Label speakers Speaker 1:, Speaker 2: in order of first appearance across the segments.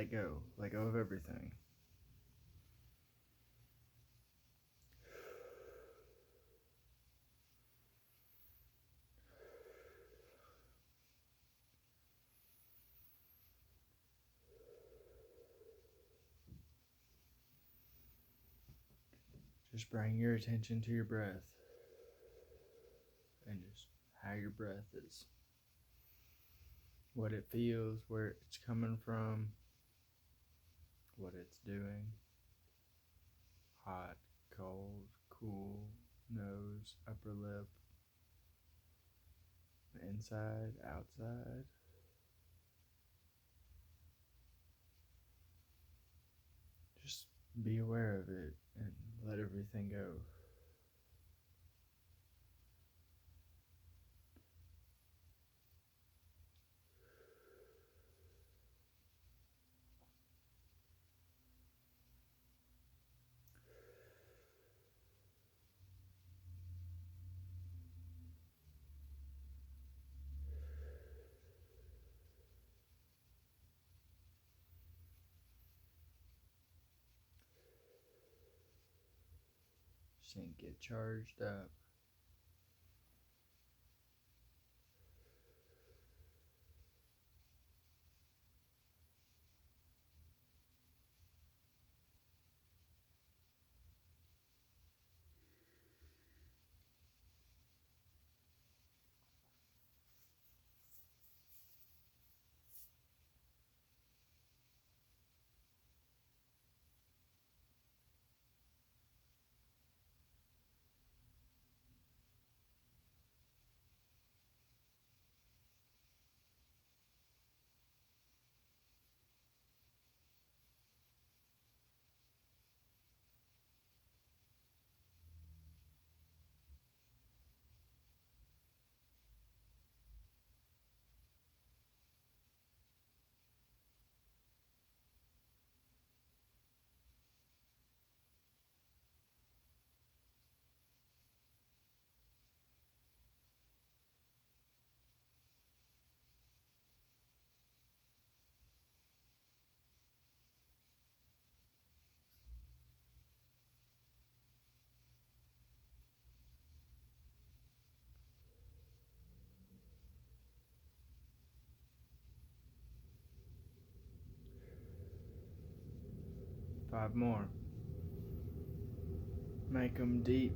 Speaker 1: let go. Let go of everything. Just bring your attention to your breath and just how your breath is. What it feels, where it's coming from, what it's doing. Hot, cold, cool, nose, upper lip, inside, outside. Just be aware of it and let everything go. Just get charged up. Five more. Make them deep.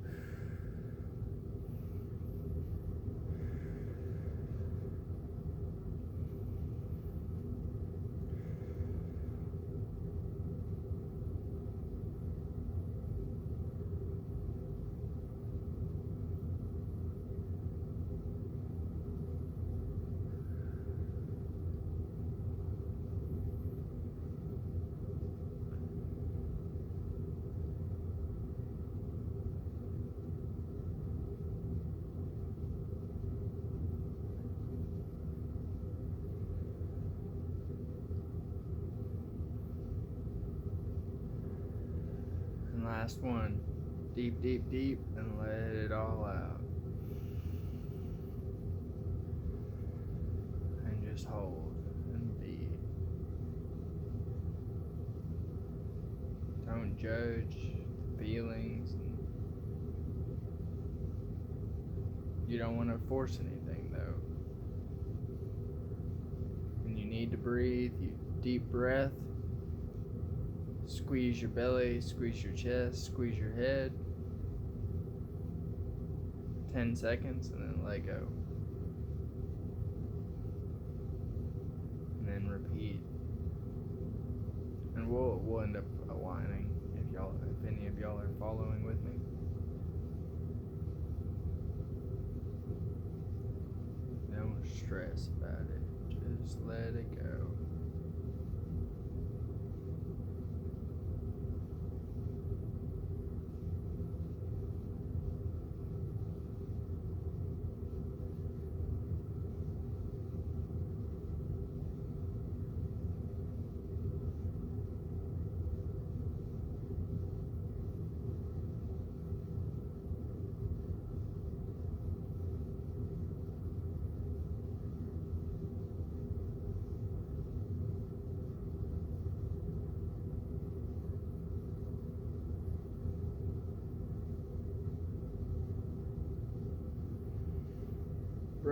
Speaker 1: And last one. Deep, deep, deep, and let it all out. And just hold and be. Don't judge feelings. You don't want to force anything though. When you need to breathe, you deep breath. Squeeze your belly, squeeze your chest, squeeze your head. 10 seconds and then let go. And then repeat. And we'll end up aligning if any of y'all are following with me. Don't stress about it. Just let it go.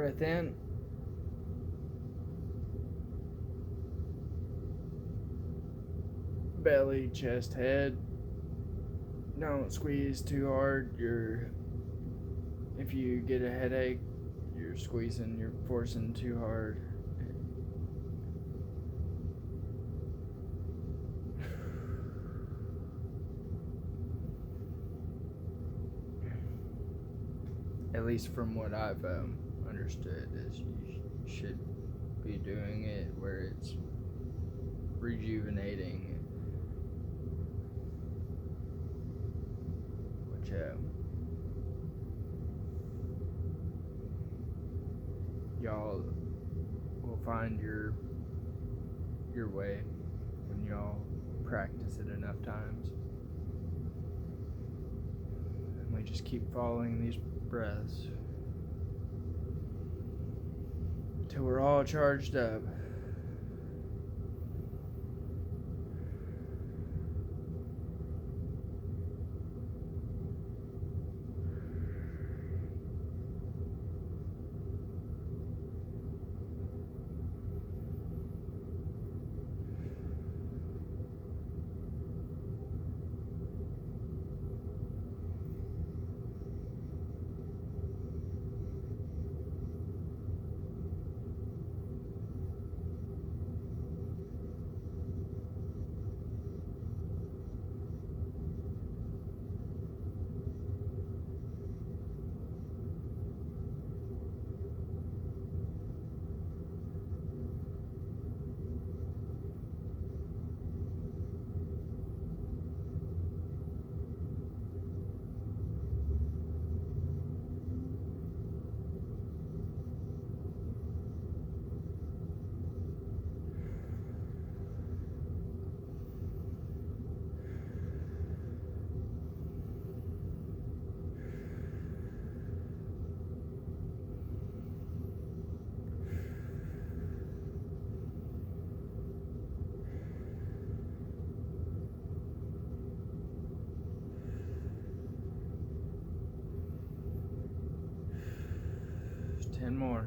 Speaker 1: breath in. Belly, chest, head. Don't squeeze too hard. If you get a headache, you're forcing too hard. At least from what I've understood, is you should be doing it where it's rejuvenating, which y'all will find your way when y'all practice it enough times. And we just keep following these breaths till we're all charged up. Just 10 more.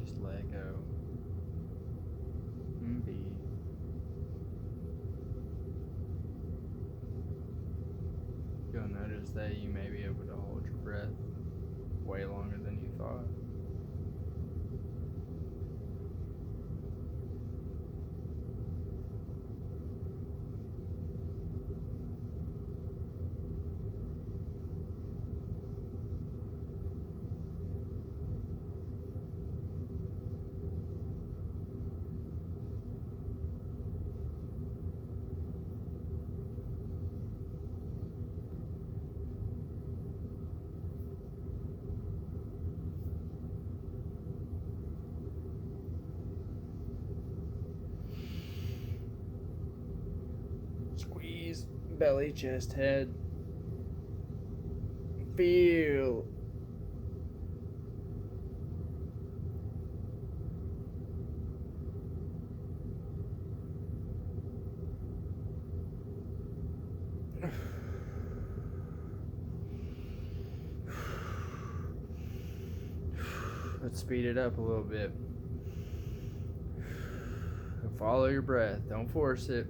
Speaker 1: Just let go and be. You'll notice that you may be able to hold your breath way longer than you thought. Squeeze belly, chest, head. Feel. Let's speed it up a little bit. Follow your breath. Don't force it.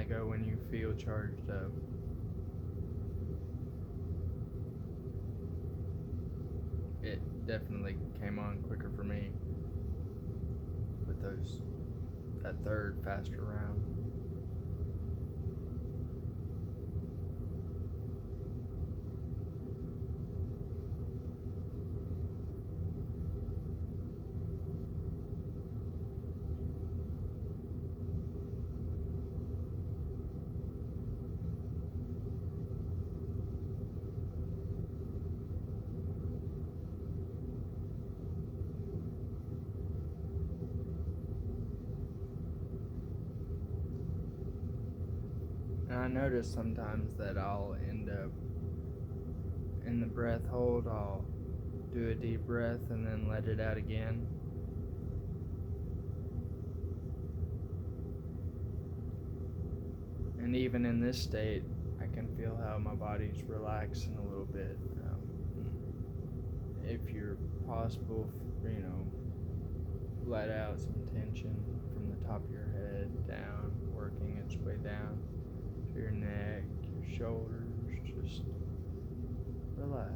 Speaker 1: let go when you feel charged up. It definitely came on quicker for me with that third faster round. And I notice sometimes that I'll end up in the breath hold, I'll do a deep breath and then let it out again. And even in this state, I can feel how my body's relaxing a little bit. If you're possible, let out some tension from the top of your head down, working its way down to your neck, your shoulders, just relax.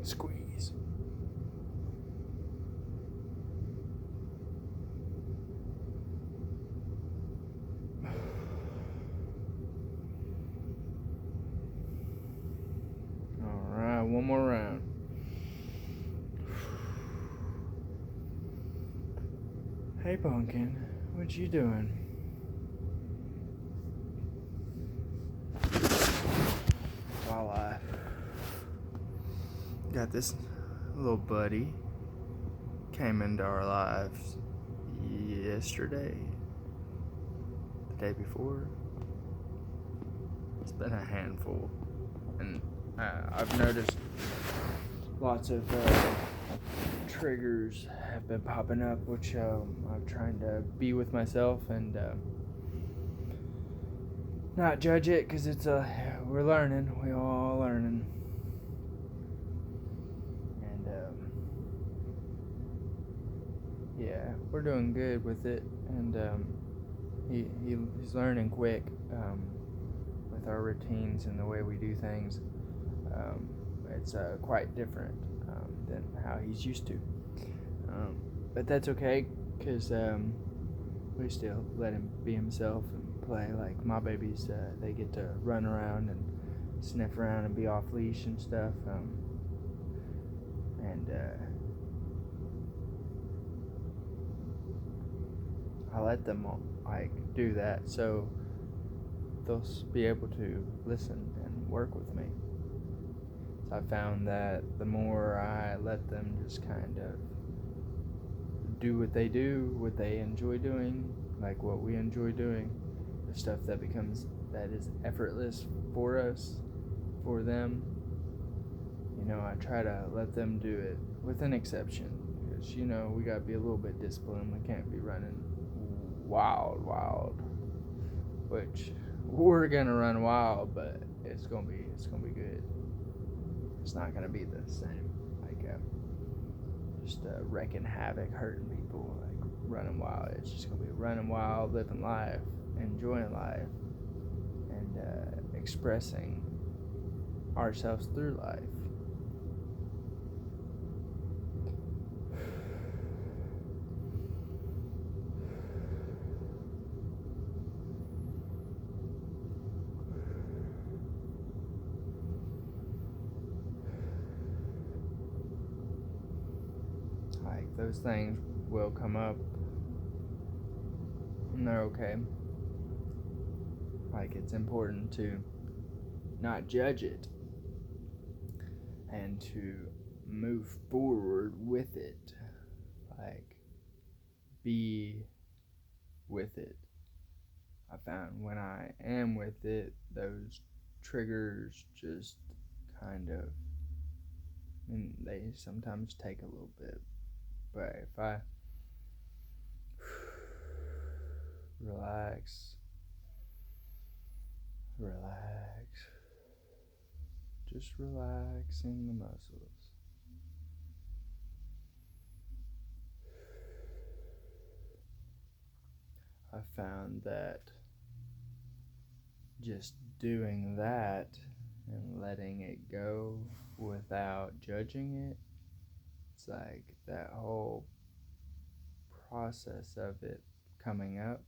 Speaker 1: Squeeze. Alright, one more round. Hey Pumpkin, what you doing? While I got this little buddy, came into our lives yesterday, the day before. It's been a handful, and I've noticed lots of triggers have been popping up, which I'm trying to be with myself and not judge it, because it's we're learning, we all learning. Yeah, we're doing good with it, and he's learning quick with our routines and the way we do things. It's quite different than how he's used to, but that's okay, because we still let him be himself and play. Like my babies, they get to run around and sniff around and be off leash and stuff, and I let them do that, so they'll be able to listen and work with me. So I found that the more I let them just kind of do what they do, what they enjoy doing, like what we enjoy doing, the stuff that is effortless for us, for them, I try to let them do it with an exception. Because, we got to be a little bit disciplined. We can't be running wild, which we're going to run wild, but it's going to be good. It's not going to be the same. Like, just wrecking havoc, hurting people, like running wild. It's just going to be running wild, living life, enjoying life, and expressing ourselves through life. Like, those things will come up, and they're okay. Like, it's important to not judge it and to move forward with it. Like, be with it. I found when I am with it, those triggers just kind of, and they sometimes take a little bit. But if I relax, just relaxing the muscles. I found that just doing that and letting it go without judging it, it's like that whole process of it coming up,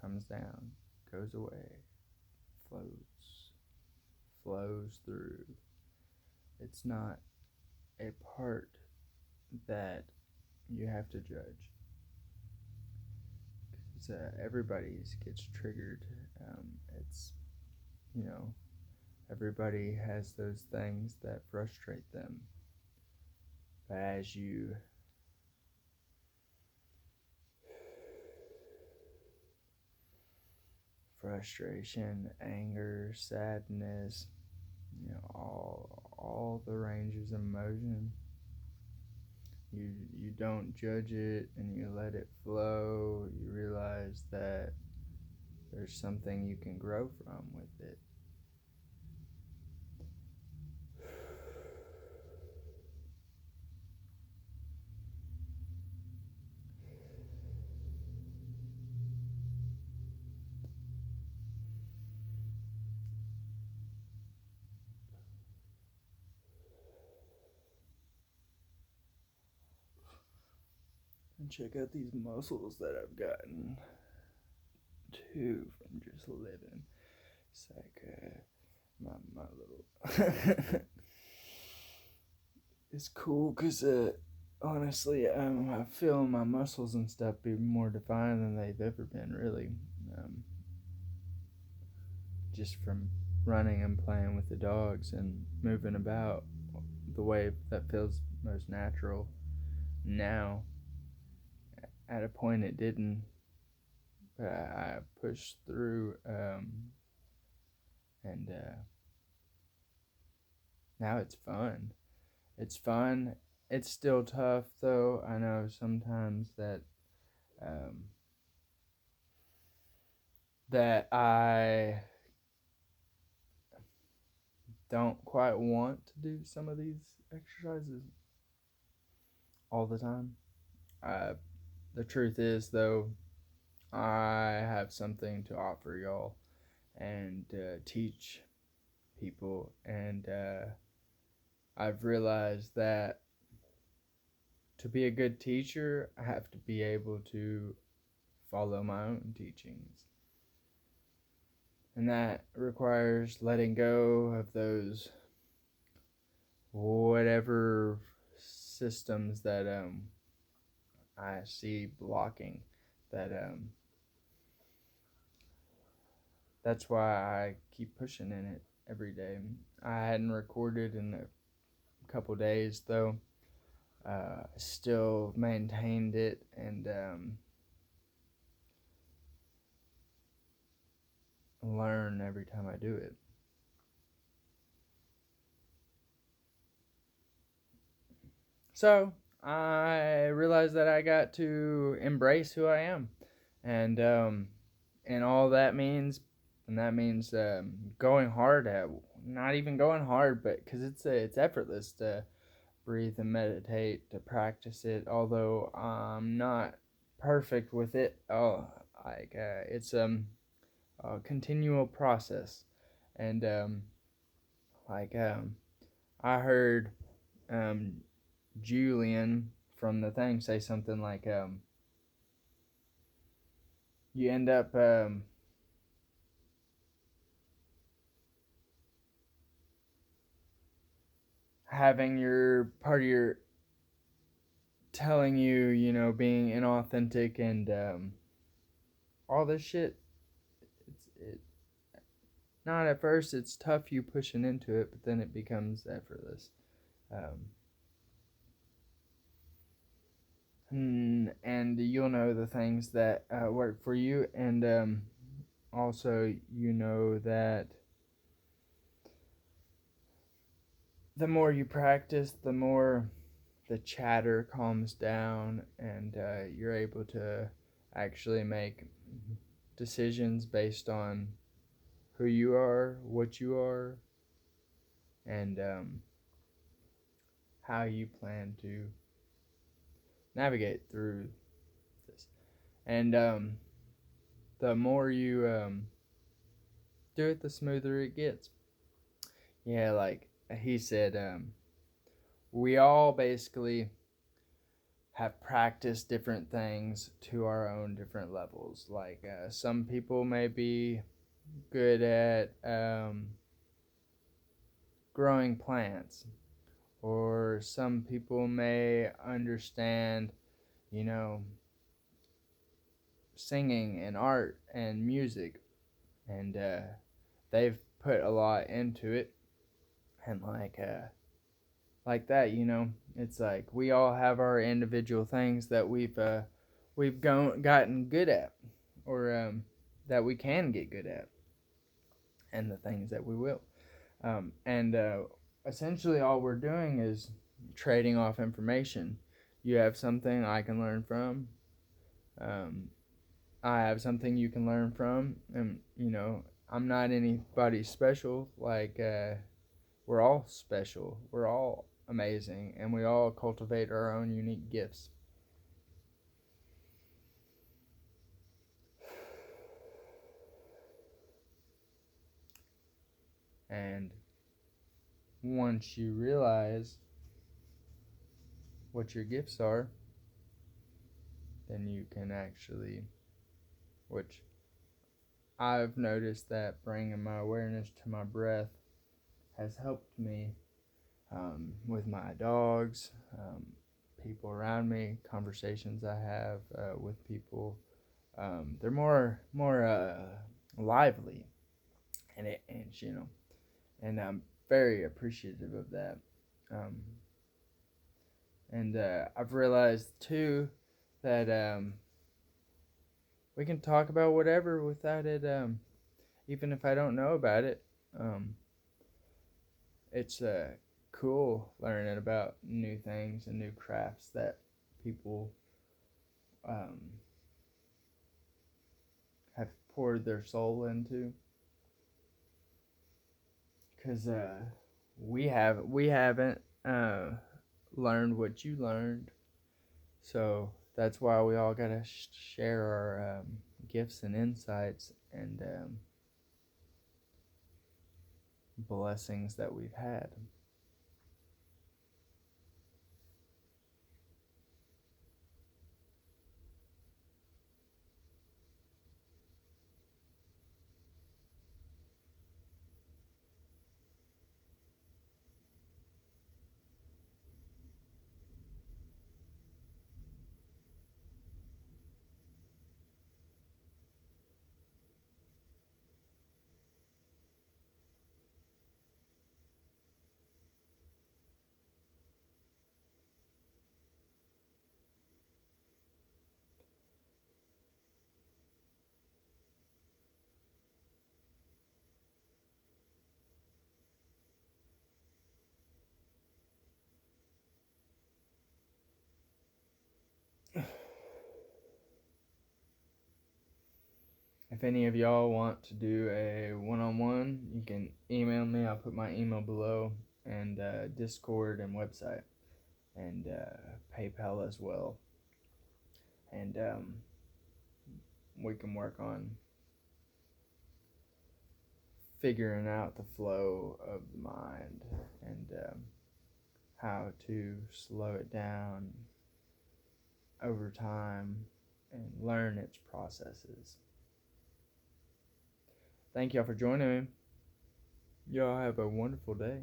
Speaker 1: comes down, goes away, flows through. It's not a part that you have to judge. Because everybody gets triggered. It's, everybody has those things that frustrate them. But as you frustration, anger, sadness, all the ranges of emotion, you don't judge it and you let it flow. You realize that there's something you can grow from with it. And check out these muscles that I've gotten too from just living. It's like my little it's cool because honestly, I feel my muscles and stuff be more defined than they've ever been, really. Just from running and playing with the dogs and moving about the way that feels most natural now. At a point it didn't, but I pushed through, and now it's fun. It's fun. It's still tough, though. I know sometimes that I don't quite want to do some of these exercises all the time. The truth is, though, I have something to offer y'all and teach people, and I've realized that to be a good teacher, I have to be able to follow my own teachings. And that requires letting go of those whatever systems that I see blocking that that's why I keep pushing in it every day. I hadn't recorded in a couple days, though. Still maintained it, and learn every time I do it. So I realized that I got to embrace who I am, and all that means, and that means going hard at, not even going hard, but because it's effortless to breathe and meditate, to practice it. Although I'm not perfect with it, it's a continual process, and like I heard um, Julian from the thing say something like, you end up having your part of your telling you, being inauthentic and all this shit. It not at first. It's tough you pushing into it, but then it becomes effortless. And you'll know the things that work for you, and also you know that the more you practice, the more the chatter calms down, and you're able to actually make decisions based on who you are, what you are, and how you plan to navigate through this. And the more you do it, the smoother it gets. Yeah, like he said, we all basically have practiced different things to our own different levels. Like some people may be good at growing plants, or some people may understand, you know, singing and art and music, and they've put a lot into it, and like that, it's like we all have our individual things that gotten good at, or that we can get good at, and the things that we will. And essentially, all we're doing is trading off information. You have something I can learn from. Um, I have something you can learn from, and I'm not anybody special. Like we're all special. We're all amazing, and we all cultivate our own unique gifts. And once you realize what your gifts are, then you can actually, which I've noticed that bringing my awareness to my breath has helped me with my dogs, people around me, conversations I have with people. They're more lively, and I'm very appreciative of that. Um, and I've realized too that we can talk about whatever without it, even if I don't know about it. It's cool learning about new things and new crafts that people um, have poured their soul into. Because we haven't learned what you learned, so that's why we all gotta share our gifts and insights and blessings that we've had. If any of y'all want to do a one-on-one, you can email me. I'll put my email below, and Discord and website, and PayPal as well. And we can work on figuring out the flow of the mind and how to slow it down over time and learn its processes. Thank y'all for joining me. Y'all have a wonderful day.